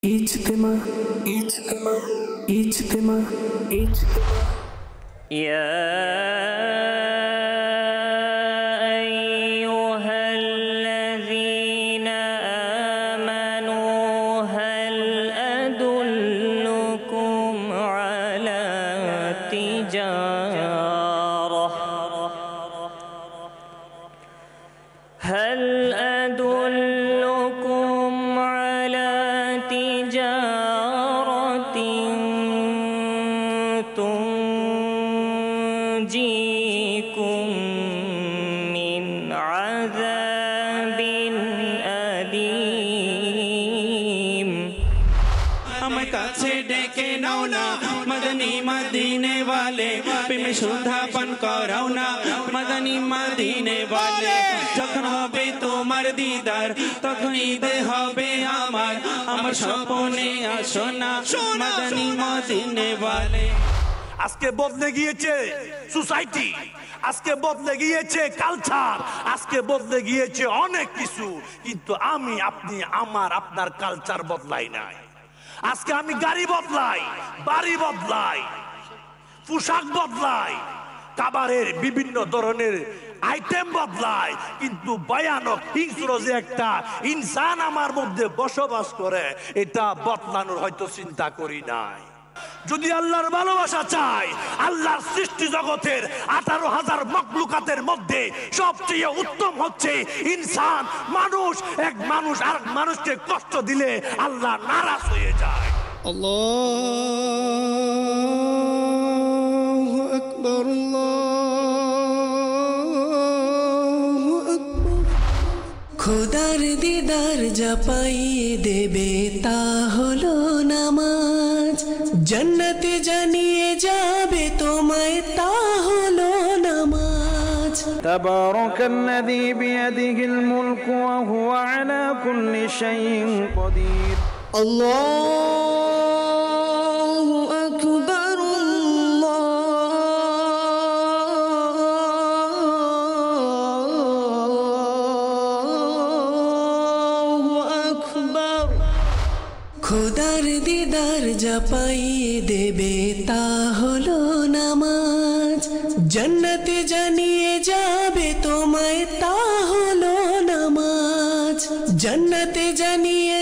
اجتماع اجتماع اجتماع اجتماع يا أيها الذين آمنوا هل أدلكم على تجارة هل أدلكم على تجارة تنجيكم من عذاب أليم हमें काछे डेके नौना मदनी मदीने वाले प्रेम शुद्धापन कराओ ना मदनी मदीने वाले যখন হবে তোমার দিদার তখন ঈদে হবে আমার আমার স্বপ্নে আসো না মদনী মদিনে वाले আজকে বদলে গিয়েছে সোসাইটি, আজকে বদলে গিয়েছে কালচার, আজকে বদলে গিয়েছে অনেক কিছু, কিন্তু আমি আপনি আমার আপনার কালচার বদলাই নাই। আজকে আমি গাড়ি বদলাই, বাড়ি বদলাই, পোশাক বদলাই, খাবারের বিভিন্ন ধরনের আইটেম বদলায়, কিন্তু ভয়ানক হিংস্র যে একটা ইনসান আমার মধ্যে বসবাস করে এটা বদলানোর হয়তো চিন্তা করি নাই। যদি আল্লাহর ভালোবাসা চাই, আল্লাহর সৃষ্টি জগতের 18,000 মখলুকাতের মধ্যে সবচেয়ে উত্তম হচ্ছে ইনসান, মানুষ। এক মানুষ আর মানুষকে কষ্ট দিলে আল্লাহ নারাজ হয়ে যায়। আল্লাহু আকবার আল্লাহু আকবার। খোদার দিদার যা পাইয়ে দেবে তা হলো নামাজ, জান্নাতে জানিয়ে যাবে তোমায় তা হলো নামাজ। تبارك الذي بيده الملك وهو على كل شيء قدير আল্লাহু আকবার আল্লাহু আকবার। খোদার দিদার যা পাইয়ে দেবে তা হলো নামাজ, জান্নাতে জানিয়ে যাবে তোমায় তা হলো নামাজ, জান্নাতে জানিয়ে